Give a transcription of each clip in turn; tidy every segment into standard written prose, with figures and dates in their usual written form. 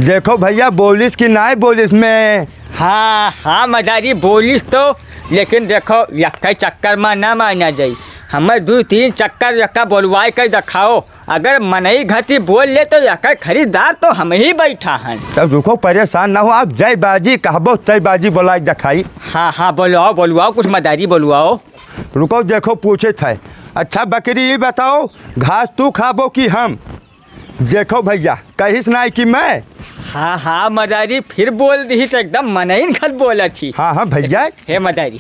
देखो भैया बोलिस कि नहीं बोलिस में। हाँ हाँ मदारी बोलिस तो, लेकिन देखो यक्का चक्कर में ना माना जाई। हमें 2-3 चक्कर यक्का बोलवाए कर दिखाओ। अगर मनई घती बोल ले तो यक्का खरीदार तो हम ही बैठा हैं। तब रुको, परेशान ना हो आप। जय बाजी कहबो तय बाजी बोला दिखाई। हाँ हाँ बोलवाओ बोलवाओ, कुछ मदारी बोलवाओ। रुको देखो पूछे थे। अच्छा बकरी ये बताओ, घास तू खाबो कि हम? देखो भैया कहिस नहीं कि मैं। हाँ हाँ मदारी फिर बोल दी तो एकदम मनईन खत बोल थी। हाँ हाँ भैया। हे मदारी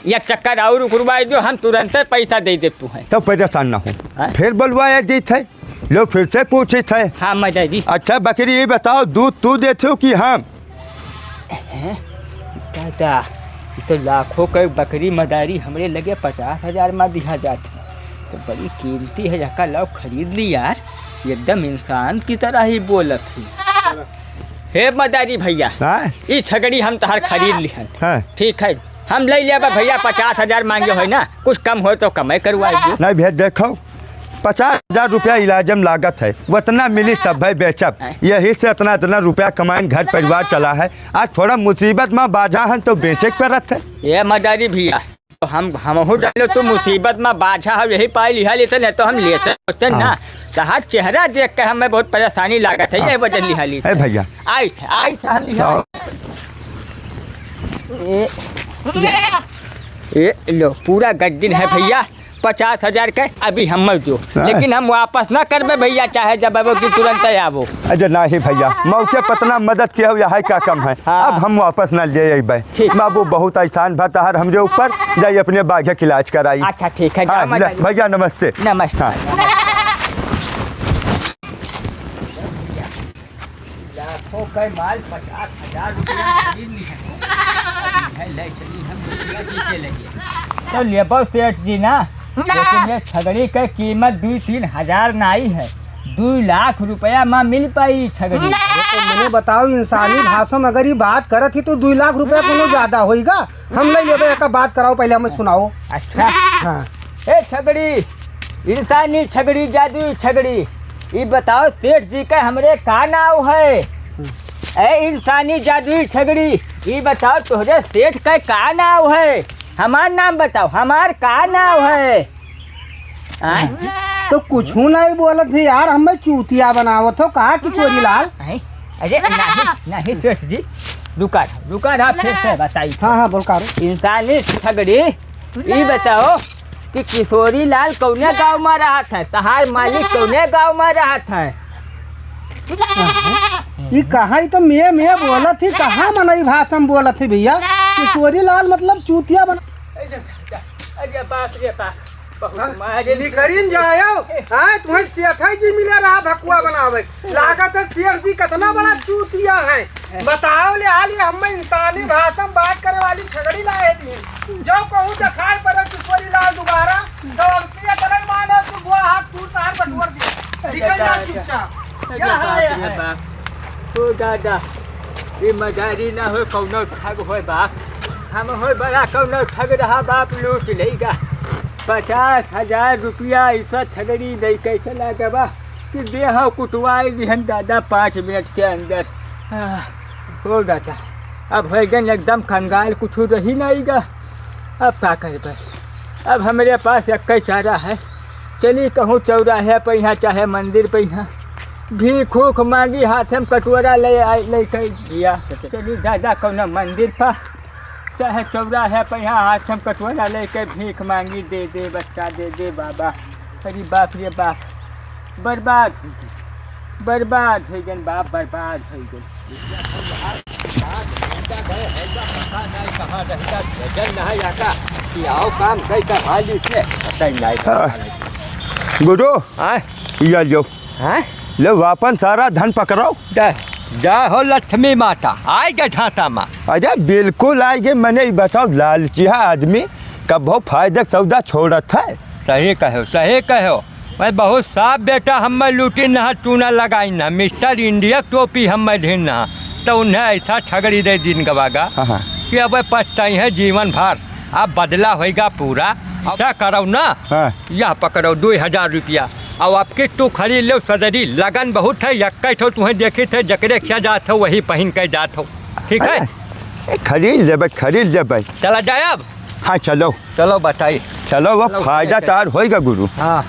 एक चक्कर और रुकवाई दो, हम तुरंत पैसा दे दे तू है। तब परेशान ना हो। हाँ? फिर बोलवाया दी थे, लोग फिर से पूछे थे। हाँ मदारी। अच्छा बकरी ये बताओ, दूध तू देते हो कि हम? दादा तो लाखों का बकरी मदारी हमरे लगे 50,000 में दिया जाती, तो बड़ी कीमती है। यका लाओ खरीद ली यार, एकदम इंसान की तरह ही बोलत थी। हे मदारी भैया, ये छगड़ी हम तहार खरीद लिहन। ठीक है हम ले लेबा भैया। 50,000 मांगे हो ना, कुछ कम हो तो कमाई करवाई दो। नहीं भैया देखो 50,000 रुपया इलाजम लागत है, उतना मिली तब भाई बेचब। यही से इतना रुपया कमाइन घर परिवार चला है। आज थोड़ा मुसीबत में बाझा है तो बेचे के परत है। ये मदारी भैया तो हम डालो तो मुसीबत में बाझा हम यही पाई लिहा लेते नहीं तो हम लेते होते ना। तहार चेहरा देख के हमें बहुत परेशानी लागत है, ये वजह लिहा ली भैया। आई ये लो पूरा गड्डिन है भैया। 50,000 के अभी हम जो, लेकिन हम वापस ना करबे भैया, चाहे जब आवो कि तुरंत आवो। अरे नहीं भैया, मौके पतना मदद किया यह क्या कम है। हाँ। अब हम वापस न ले अबे। बाबू बहुत आसान भताहर हमरे ऊपर जाइए अपने बाघे के इलाज कराई। अच्छा ठीक है। हाँ, भैया नमस्ते। नमस्ते। लाखों का माल 50,000 रुपया खरीद ली है। तो लेबर सेठ जी ना, लेकिन ये छगड़ी की कीमत 2-3 हजार नहीं है, 2 लाख रुपया में मिल पाई छगड़ी। तो मैंने बताओ इंसानी भाषा में अगर ये बात करत ही तो 2 लाख रुपया कोनो ज्यादा होगा। हम ले लेबे, एक बात कराओ पहले हमें सुनाओ। अच्छा हाँ। ए छगड़ी, इंसानी छगड़ी जादुई छगड़ी, ये बताओ सेठ जी का हमरे का नाव है? ए इंसानी जादुई छगड़ी, ये बताओ तोहरे सेठ का नाव है? हमार नाम बताओ, हमार का नाव है? तो कुछ नहीं बोलत थी यार, हमें चूतिया बनावत हो। कहा कि चोरी लाल? अरे नहीं सेठ जी, रुका रहा फिर से बताई। हाँ बोल करो। इंसानी छगड़ी, ये बताओ कि किशोरी लाल कौने गाँव में रहा था? तहार मालिक कौने गाँव में रहा था? ये कहा तो मैं बोलत थी, कहाँ मनई भाषा में बोलत थी भैया? किशोरी लाल मतलब चूतिया बना। अरे बाप रे बाप, निकरीन जायो। हाँ तुम्हें सेठ जी मिले रहा भकुआ बनावे, लागत है सेठ जी कितना बड़ा चूतिया है। बताओ ले आली हम इंसानी भाषा में बात करे वाली छगड़ी लाए थी। जो कहूँ दिखाई पड़े किशोरी लाल दोबारा तो अब तरह मानो तो बुआ हाथ टूट तार बटवर दी। निकल जा चुपचाप। तो दादा ये मदारी ना हो, कौनो ठग हो बाप, हम हो बड़ा कौनो ठग रहा बाप, लूट लेगा 50,000 रुपया। ऐसा छगड़ी दे कैसे लगे बा कि देह कुटवाई दिहन दादा 5 मिनट के अंदर। हो दादा अब हो गन एकदम कंगाल, कुछ रही नहीं गा। अब क्या करे? अब हमारे पास एक चारा है, चली कहूँ चौराहे पे यहाँ चाहे मंदिर पे यहाँ भीख उख मांगी, हाथ में कटोरा ले कर दिया। चली दादा कौन मंदिर पर चाहे चौराहे पे यहाँ हाथ में कटोरा ले कर भीख मांगी, दे दे बच्चा दे दे बाबा। अरे बाप रे बाप, बर्बाद हो गए बाप, बर्बाद हो गए। गुरु ये लो, ले वापन सारा धन पकड़ो। जा हो लक्ष्मी माता आएगा झांसा माँ। अरे बिल्कुल आएगे। मैंने बताओ लालचिया आदमी कब फायदे सौदा छोड़त है। सही कहो। मैं बहुत साफ बेटा, हम लूटी ना चूना लगाई ना, मिस्टर इंडिया टोपी हम धीन ना, तो उन्हें ऐसा छगड़ी दे दिन गवागा कि अब पछताई है जीवन भर। अब बदला होगा पूरा। ऐसा करो ना, यह पकड़ो 2,000 रुपया, और आपकी तू खरीद लो सदरी, लगन बहुत है, यक्का ठो तुम्हें देखी थे जकरे क्या जात हो वही पहन के जात हो, ठीक है? खरीद लेबै। चला जाए अब? हाँ चलो चलो बताइए। चलो, वो फायदा तार होएगा गुरु। हाँ